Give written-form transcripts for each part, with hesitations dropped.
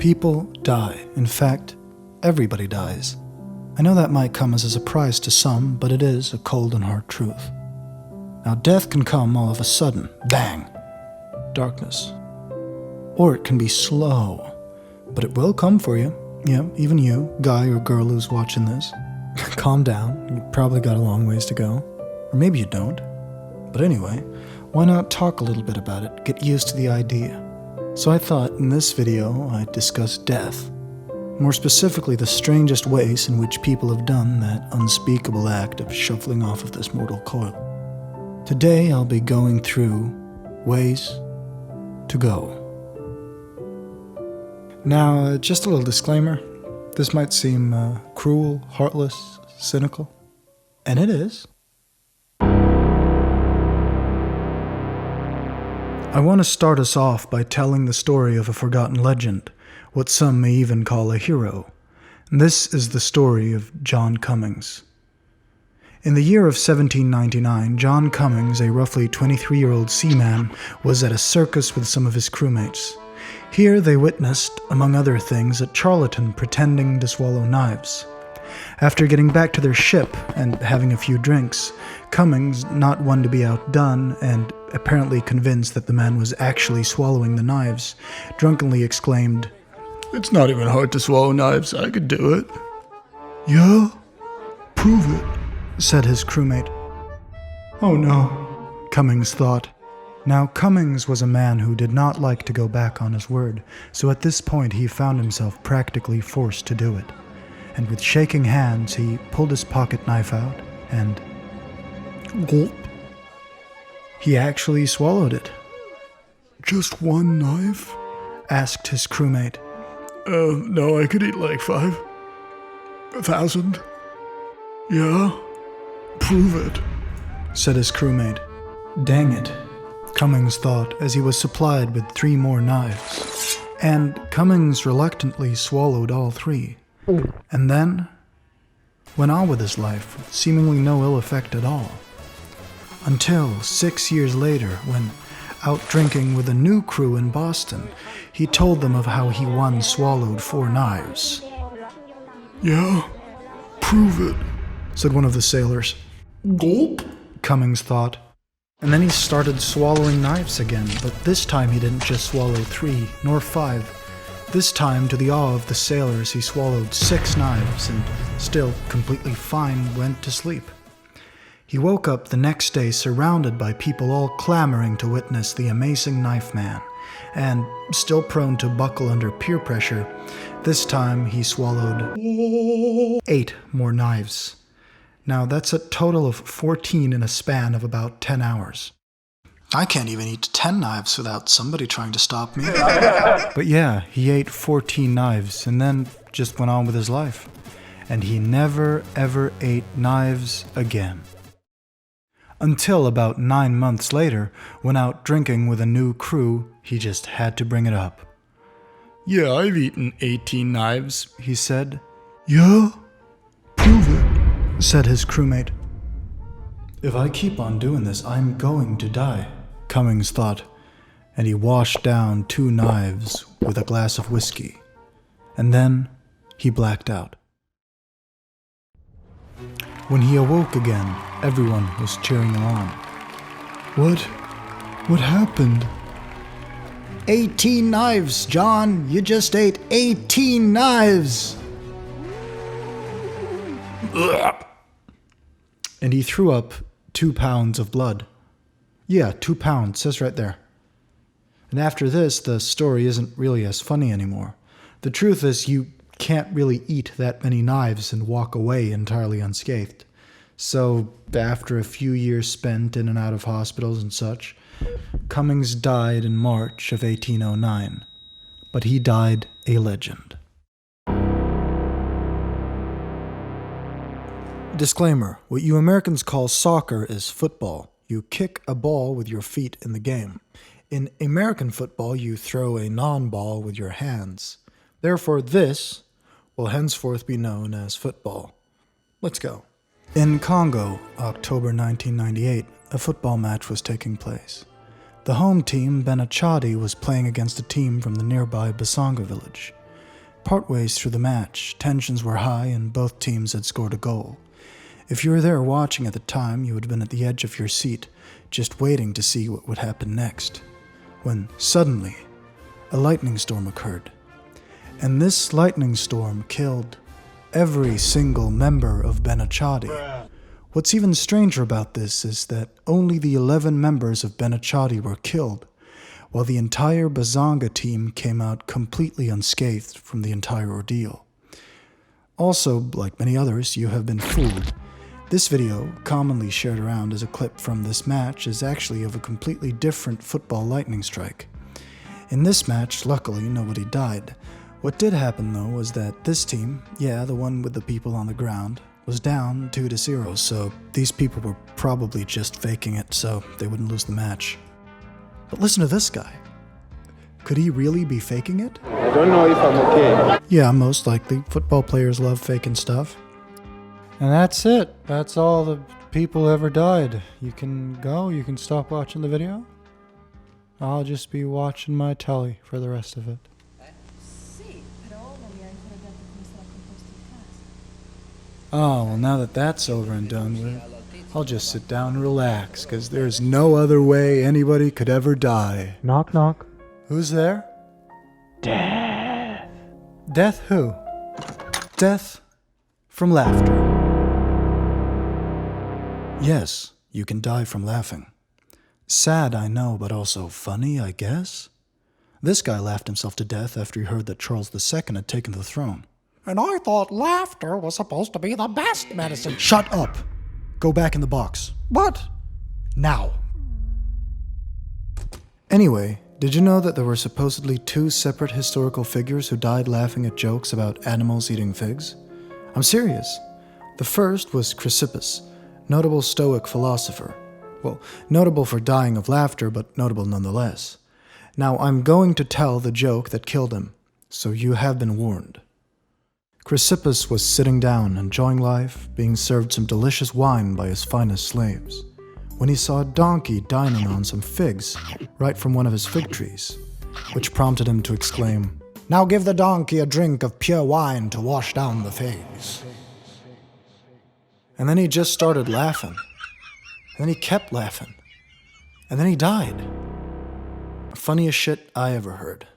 People die. In fact, everybody dies. I know that might come as a surprise to some, but it is a cold and hard truth. Now, death can come all of a sudden. Bang! Darkness. Or it can be slow. But it will come for you. Yeah, even you, guy or girl who's watching this. Calm down. You probably got a long ways to go. Or maybe you don't. But anyway, why not talk a little bit about it? Get used to the idea. So I thought in this video I'd discuss death. More specifically, the strangest ways in which people have done that unspeakable act of shuffling off of this mortal coil. Today I'll be going through ways to go. Now, just a little disclaimer. This might seem cruel, heartless, cynical. And it is. I want to start us off by telling the story of a forgotten legend, what some may even call a hero. This is the story of John Cummings. In the year of 1799, John Cummings, a roughly 23-year-old seaman, was at a circus with some of his crewmates. Here they witnessed, among other things, a charlatan pretending to swallow knives. After getting back to their ship and having a few drinks, Cummings, not one to be outdone and apparently convinced that the man was actually swallowing the knives, drunkenly exclaimed, "It's not even hard to swallow knives, I could do it." "Yeah? Prove it," said his crewmate. "Oh no," Cummings thought. Now, Cummings was a man who did not like to go back on his word, so at this point he found himself practically forced to do it. And with shaking hands, he pulled his pocket knife out and gulp. He actually swallowed it. "Just one knife?" asked his crewmate. No, I could eat like 5,000. "Yeah? Prove it," said his crewmate. Dang it, Cummings thought as he was supplied with 3 more knives. And Cummings reluctantly swallowed all 3. And then went on with his life with seemingly no ill effect at all. Until 6 years later, when out drinking with a new crew in Boston, he told them of how he once swallowed 4 knives. "Yeah, prove it," said one of the sailors. "Gulp," Cummings thought. And then he started swallowing knives again, but this time he didn't just swallow 3, nor 5. This time, to the awe of the sailors, he swallowed 6 knives and, still completely fine, went to sleep. He woke up the next day surrounded by people all clamoring to witness the amazing knife man, and, still prone to buckle under peer pressure, this time he swallowed 8 more knives. Now that's a total of 14 in a span of about 10 hours. I can't even eat 10 knives without somebody trying to stop me. But yeah, he ate 14 knives and then just went on with his life. And he never ever ate knives again. Until about 9 months later, when out drinking with a new crew, he just had to bring it up. "Yeah, I've eaten 18 knives," he said. "Yeah? Prove it," said his crewmate. "If I keep on doing this, I'm going to die," Cummings thought, and he washed down 2 knives with a glass of whiskey. And then he blacked out. When he awoke again, everyone was cheering him on. What happened?" 18 knives, John! You just ate 18 knives! And he threw up 2 pounds of blood. Yeah, 2 pounds, says right there. And after this, the story isn't really as funny anymore. The truth is, you can't really eat that many knives and walk away entirely unscathed. So, after a few years spent in and out of hospitals and such, Cummings died in March of 1809. But he died a legend. Disclaimer: what you Americans call soccer is football. You kick a ball with your feet in the game. In American football, you throw a non-ball with your hands. Therefore, this will henceforth be known as football. Let's go. In Congo, October 1998, a football match was taking place. The home team, Benachadi, was playing against a team from the nearby Basonga village. Partways through the match, tensions were high and both teams had scored a goal. If you were there watching at the time, you would have been at the edge of your seat, just waiting to see what would happen next. When suddenly, a lightning storm occurred. And this lightning storm killed every single member of Benachati. What's even stranger about this is that only the 11 members of Benachati were killed, while the entire Bazanga team came out completely unscathed from the entire ordeal. Also, like many others, you have been fooled. This video, commonly shared around as a clip from this match, is actually of a completely different football lightning strike. In this match, luckily, nobody died. What did happen, though, was that this team, yeah, the one with the people on the ground, was down 2-0, so these people were probably just faking it so they wouldn't lose the match. But listen to this guy. Could he really be faking it? I don't know if I'm okay. Yeah, most likely. Football players love faking stuff. And that's it. That's all the people ever died. You can go, you can stop watching the video. I'll just be watching my telly for the rest of it. Oh, well, now that that's over and done with, I'll just sit down and relax, because there's no other way anybody could ever die. Knock, knock. Who's there? Death. Death who? Death from laughter. Yes, you can die from laughing. Sad, I know, but also funny, I guess? This guy laughed himself to death after he heard that Charles II had taken the throne. And I thought laughter was supposed to be the best medicine. Shut up! Go back in the box. But Now! Anyway, did you know that there were supposedly 2 separate historical figures who died laughing at jokes about animals eating figs? I'm serious. The first was Chrysippus, notable Stoic philosopher. Well, notable for dying of laughter, but notable nonetheless. Now, I'm going to tell the joke that killed him, so you have been warned. Chrysippus was sitting down, enjoying life, being served some delicious wine by his finest slaves, when he saw a donkey dining on some figs, right from one of his fig trees, which prompted him to exclaim, now give the donkey a drink of pure wine to wash down the figs. And then he just started laughing. And then he kept laughing. And then he died. Funniest shit I ever heard.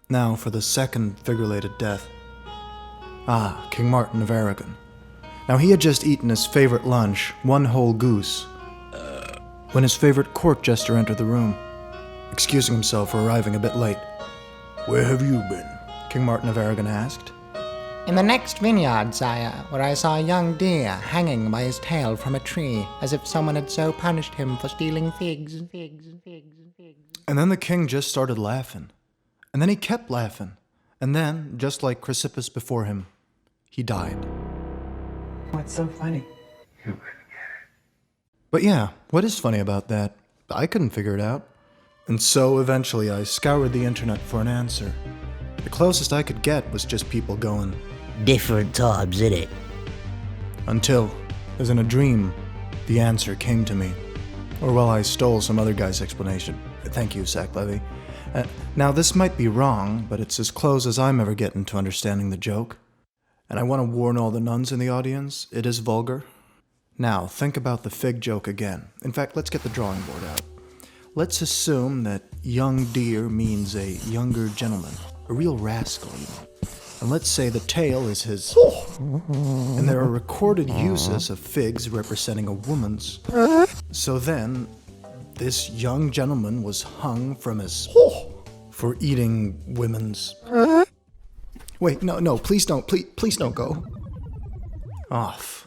Now for the second fig-related death. King Martin of Aragon. Now he had just eaten his favorite lunch, 1 whole goose, when his favorite court jester entered the room, excusing himself for arriving a bit late. "Where have you been?" King Martin of Aragon asked. In the next vineyard, sire, where I saw a young deer hanging by his tail from a tree, as if someone had so punished him for stealing figs. And then the king just started laughing. And then he kept laughing. And then, just like Chrysippus before him, he died. What's so funny? But yeah, what is funny about that? I couldn't figure it out. And so eventually I scoured the internet for an answer. The closest I could get was just people going, different times, innit? until, as in a dream, the answer came to me. Or well, I stole some other guy's explanation. Thank you, Sack Levy. Now this might be wrong, but it's as close as I'm ever getting to understanding the joke. And I want to warn all the nuns in the audience, it is vulgar. Now, think about the fig joke again. In fact, let's get the drawing board out. Let's assume that young deer means a younger gentleman, a real rascal, you know. And let's say the tail is his... And there are recorded uses of figs representing a woman's. So then, this young gentleman was hung from his... for eating women's... Wait, no, please don't, please don't go. Off.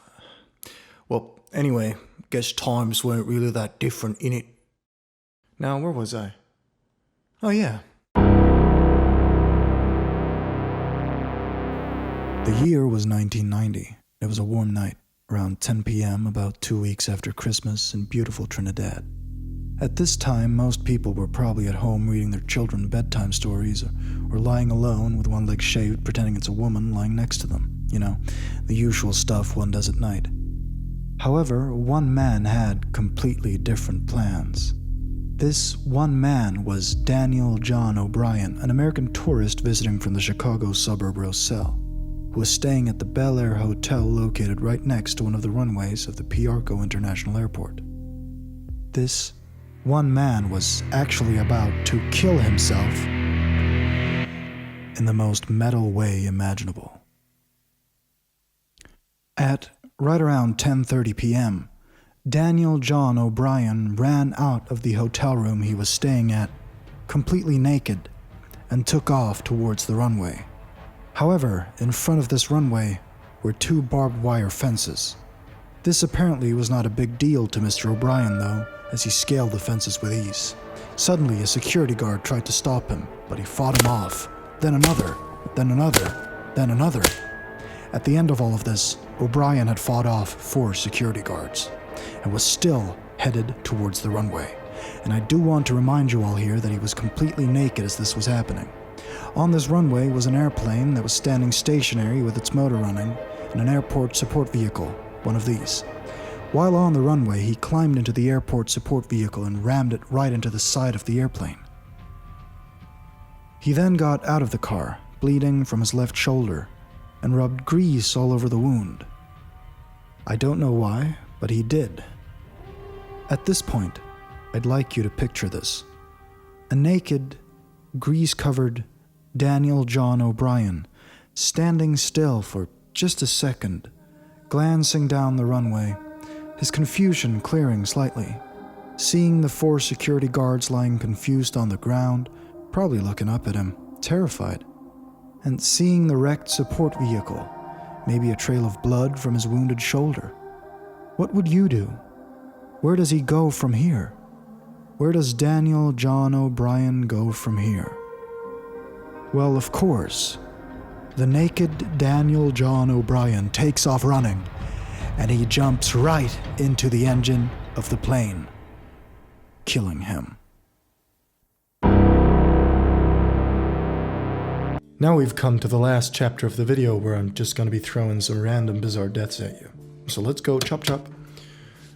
Well, anyway, guess times weren't really that different, innit? Now, where was I? Oh, yeah. The year was 1990. It was a warm night, around 10 p.m., about 2 weeks after Christmas in beautiful Trinidad. At this time, most people were probably at home reading their children bedtime stories or lying alone with one leg shaved, pretending it's a woman lying next to them. You know, the usual stuff one does at night. However, one man had completely different plans. This one man was Daniel John O'Brien, an American tourist visiting from the Chicago suburb Roselle, who was staying at the Bel Air Hotel located right next to one of the runways of the Piarco International Airport. This one man was actually about to kill himself in the most metal way imaginable. At right around 10:30 p.m., Daniel John O'Brien ran out of the hotel room he was staying at, completely naked, and took off towards the runway. However, in front of this runway were 2 barbed wire fences. This apparently was not a big deal to Mr. O'Brien, though, as he scaled the fences with ease. Suddenly, a security guard tried to stop him, but he fought him off. Then another, then another, then another. At the end of all of this, O'Brien had fought off 4 security guards and was still headed towards the runway. And I do want to remind you all here that he was completely naked as this was happening. On this runway was an airplane that was standing stationary with its motor running, and an airport support vehicle, one of these. While on the runway, he climbed into the airport support vehicle and rammed it right into the side of the airplane. He then got out of the car, bleeding from his left shoulder, and rubbed grease all over the wound. I don't know why, but he did. At this point, I'd like you to picture this. A naked, grease-covered Daniel John O'Brien, standing still for just a second, glancing down the runway, his confusion clearing slightly, seeing the 4 security guards lying confused on the ground, probably looking up at him, terrified, and seeing the wrecked support vehicle, maybe a trail of blood from his wounded shoulder. What would you do? Where does he go from here? Where does Daniel John O'Brien go from here? Well, of course, the naked Daniel John O'Brien takes off running, and he jumps right into the engine of the plane, killing him. Now we've come to the last chapter of the video where I'm just going to be throwing some random bizarre deaths at you. So let's go chop chop.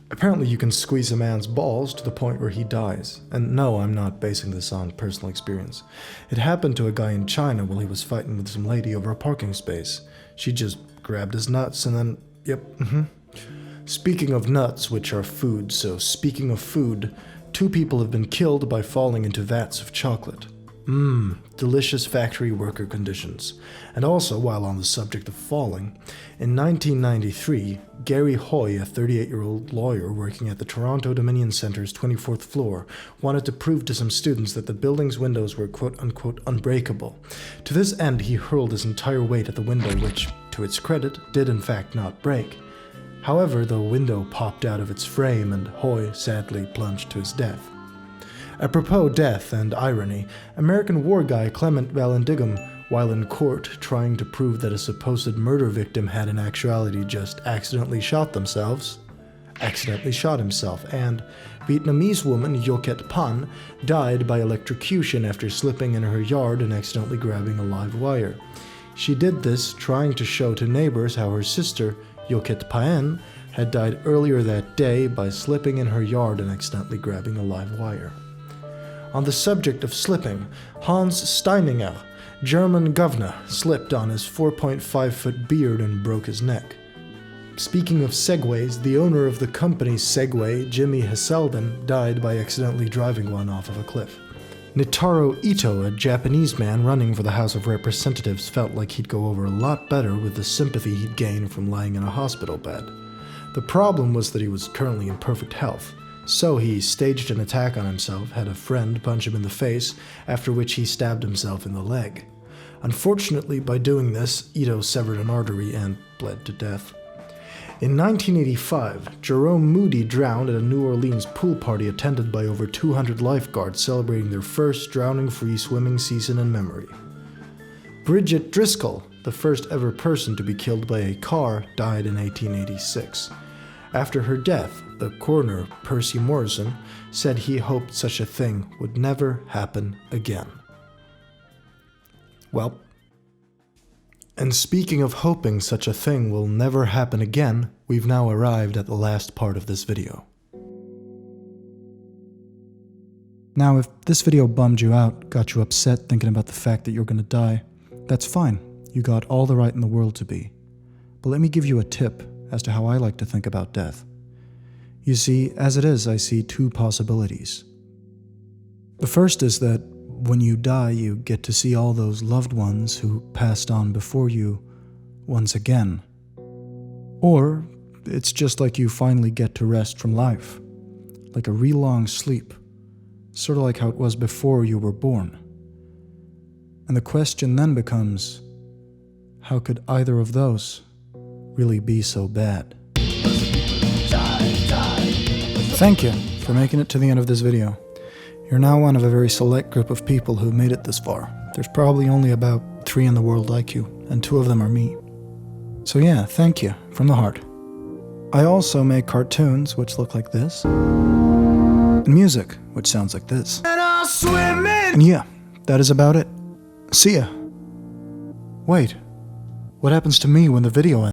Apparently you can squeeze a man's balls to the point where he dies. And no, I'm not basing this on personal experience. It happened to a guy in China while he was fighting with some lady over a parking space. She just grabbed his nuts and then, Speaking of nuts, which are food, so speaking of food, 2 people have been killed by falling into vats of chocolate. Delicious factory worker conditions. And also, while on the subject of falling, in 1993, Gary Hoy, a 38-year-old lawyer working at the Toronto Dominion Centre's 24th floor, wanted to prove to some students that the building's windows were quote-unquote unbreakable. To this end, he hurled his entire weight at the window, which, to its credit, did in fact not break. However, the window popped out of its frame and Hoy sadly plunged to his death. Apropos death and irony, American war guy Clement Vallandigham, while in court trying to prove that a supposed murder victim had in actuality just accidentally shot himself, and Vietnamese woman Yoket Pan died by electrocution after slipping in her yard and accidentally grabbing a live wire. She did this trying to show to neighbors how her sister, Yoket Paen, had died earlier that day by slipping in her yard and accidentally grabbing a live wire. On the subject of slipping, Hans Steininger, German governor, slipped on his 4.5-foot beard and broke his neck. Speaking of segways, the owner of the company's Segway, Jimmy Heselden, died by accidentally driving one off of a cliff. Nitaro Ito, a Japanese man running for the House of Representatives, felt like he'd go over a lot better with the sympathy he'd gained from lying in a hospital bed. The problem was that he was currently in perfect health. So he staged an attack on himself, had a friend punch him in the face, after which he stabbed himself in the leg. Unfortunately, by doing this, Ito severed an artery and bled to death. In 1985, Jerome Moody drowned at a New Orleans pool party attended by over 200 lifeguards celebrating their first drowning-free swimming season in memory. Bridget Driscoll, the first ever person to be killed by a car, died in 1886. After her death, the coroner, Percy Morrison, said he hoped such a thing would never happen again. Well, and speaking of hoping such a thing will never happen again, we've now arrived at the last part of this video. Now, if this video bummed you out, got you upset thinking about the fact that you're gonna die, that's fine. You got all the right in the world to be. But let me give you a tip as to how I like to think about death. You see, as it is, I see two possibilities. The first is that when you die, you get to see all those loved ones who passed on before you once again. Or it's just like you finally get to rest from life, like a real long sleep, sort of like how it was before you were born. And the question then becomes, how could either of those really be so bad? Thank you for making it to the end of this video. You're now one of a very select group of people who made it this far. There's probably only about 3 in the world like you, and 2 of them are me. So yeah, thank you, from the heart. I also make cartoons, which look like this, and music, which sounds like this. And yeah, that is about it. See ya. Wait, what happens to me when the video ends?